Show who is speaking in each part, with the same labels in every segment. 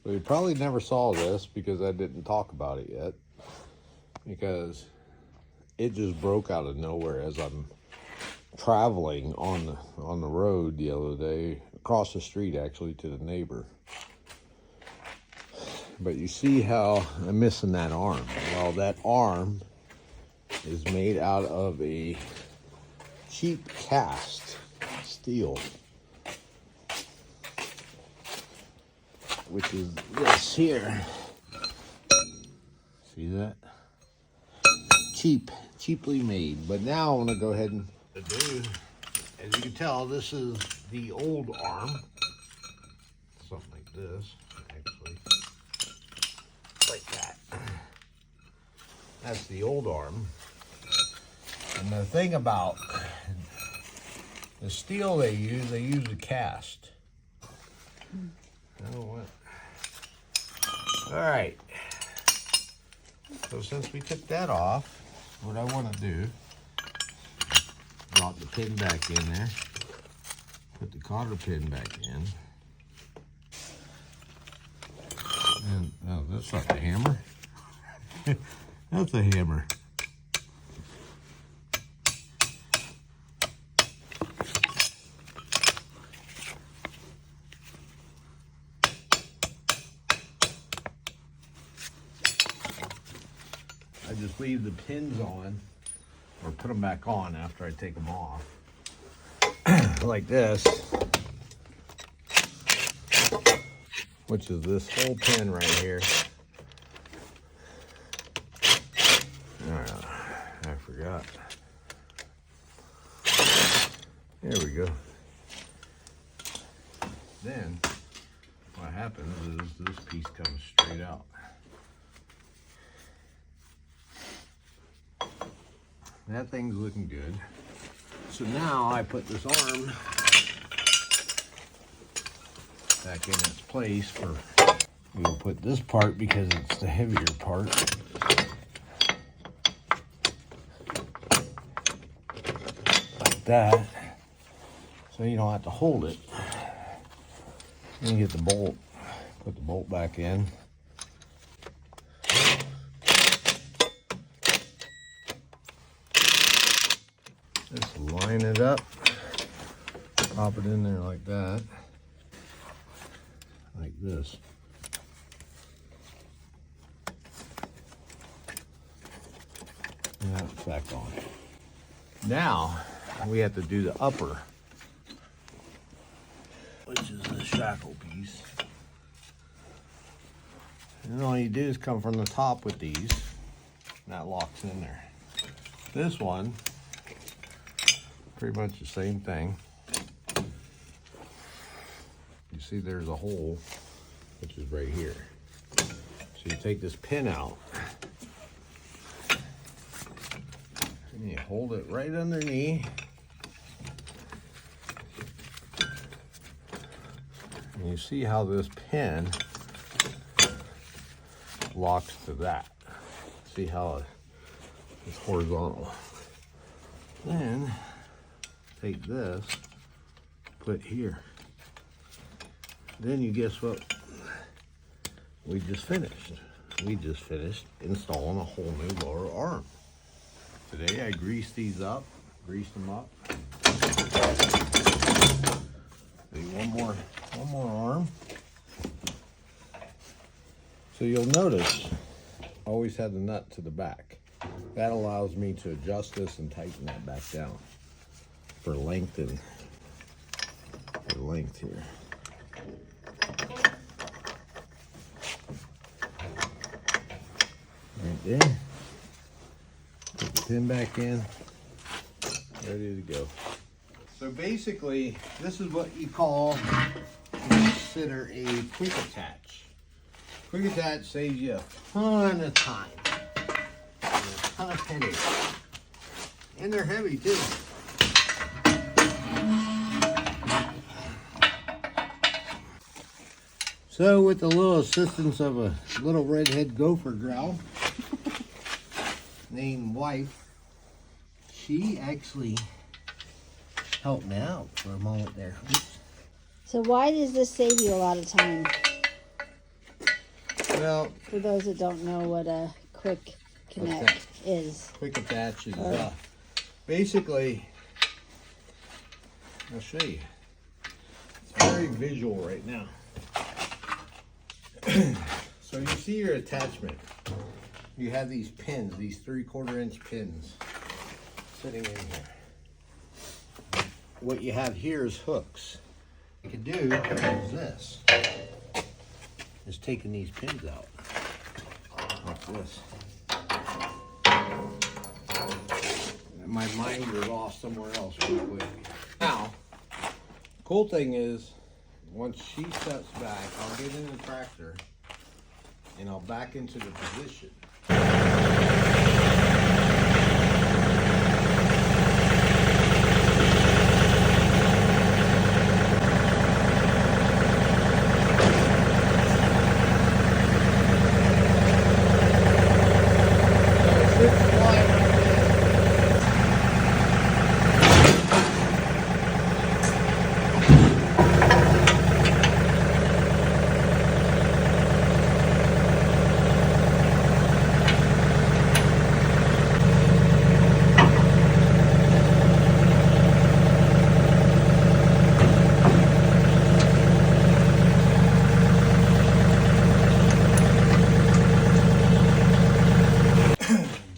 Speaker 1: So you probably never saw this because I didn't talk about it yet, because it just broke out of nowhere as I'm traveling on the road the other day, across the street actually, to the neighbor. But you see how I'm missing that arm. Well, that arm is made out of a cheap cast steel, which is this here. See that? Cheaply made. But now I want to go ahead and do, as you can tell, this is the old arm. Something like this, actually. Like that. That's the old arm. And the thing about the steel they use a cast. Oh, what? All right. So since we took that off, what I want to do, drop the pin back in there, put the cotter pin back in, and oh, that's not the hammer. That's a hammer. I just leave the pins on, or put them back on after I take them off, like this, which is this whole pin right here. I forgot. There we go. Then what happens is this piece comes straight out. That thing's looking good. So now I put this arm back in its place for, we'll put this part because it's the heavier part. Like that. So you don't have to hold it. Then you get the bolt, put the bolt back in. Just line it up, pop it in there like that, like this. Yeah, it's back on. Now we have to do the upper, which is the shackle piece. And all you do is come from the top with these, and that locks in there. This one, pretty much the same thing. You see there's a hole, which is right here. So you take this pin out, and you hold it right underneath. And you see how this pin locks to that. See how it's horizontal. Then take this, put here. Then you guess what we just finished? We just finished installing a whole new lower arm. Today I greased these up, greased them up. One more arm. So you'll notice I always have the nut to the back. That allows me to adjust this and tighten that back down for length and for length here. Right there. Put the pin back in. Ready to go. So basically, this is what you consider a quick attach. Quick attach saves you a ton of time and a ton of headache. And they're heavy too. So with the little assistance of a little redhead gopher growl named Wife, she actually helped me out for a moment there. Oops.
Speaker 2: So why does this save you a lot of time?
Speaker 1: Well,
Speaker 2: for those that don't know what a quick connect is.
Speaker 1: Quick attach is basically, I'll show you. It's very visual right now. So you see your attachment. You have these pins, these 3/4 inch pins sitting in here. What you have here is hooks. What you can do is this. Is taking these pins out. Like this. My mind was off somewhere else real quick. Now, cool thing is, once she steps back, I'll get in the tractor and I'll back into the position.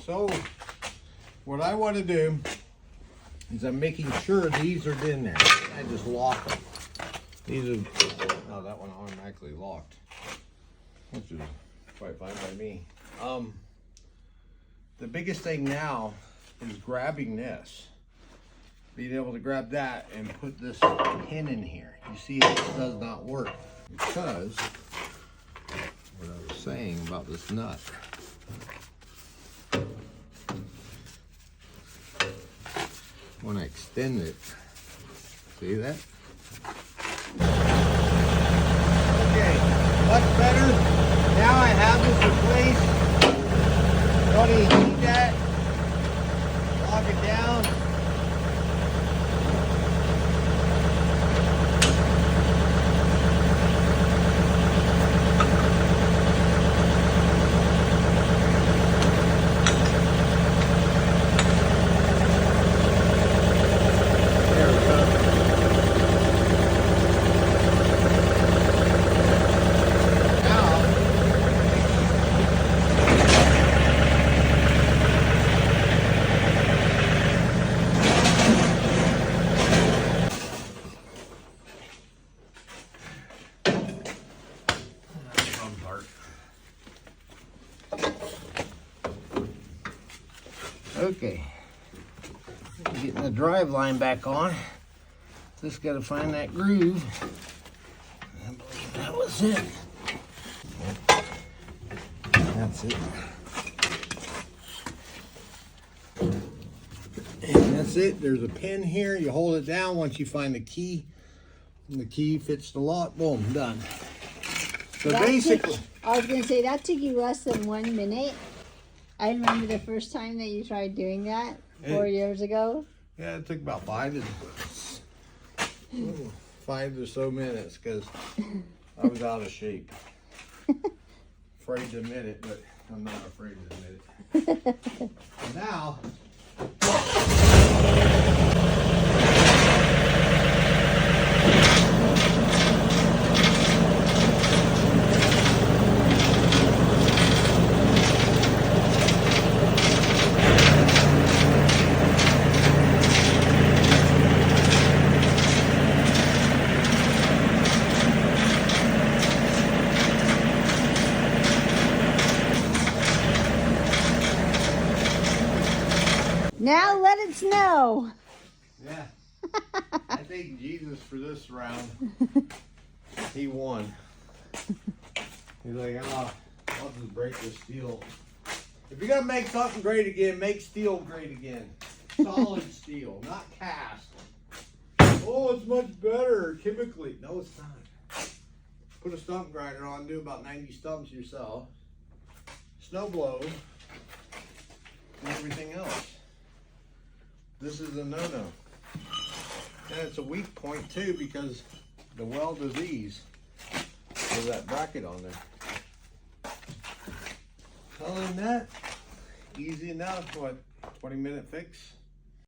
Speaker 1: So what I want to do is I'm making sure these are in there. I just lock them. These are, oh, that one automatically locked, which is quite fine by me. The biggest thing now is grabbing this, being able to grab that and put this pin in here. You see, it does not work because what I was saying about this nut. When I extend it, see that? Okay, much better. Now I have this in place. Don't even need that. Lock it down. Okay, getting the drive line back on. Just got to find that groove. I believe that was it. That's it. And that's it. There's a pin here. You hold it down once you find the key. And the key fits the lock. Boom, done. So basically,
Speaker 2: I was going to say that took you less than 1 minute. I remember the first time that you tried doing that 4 years ago.
Speaker 1: Yeah, it took about 5 or so minutes because I was out of shape. Afraid to admit it, but I'm not afraid to admit it. Now,
Speaker 2: now let it snow.
Speaker 1: yeah, I thank Jesus for this round. He won. He's like, oh, I'll just break this steel. If you're gonna make something great again, make steel great again. Solid steel, not cast. Oh, it's much better chemically. No, it's not. Put a stump grinder on, do about 90 stumps yourself. Snow blow, and everything else. This is a no-no. And it's a weak point too because the weld of these, there's that bracket on there. than that, easy enough. What, 20-minute fix?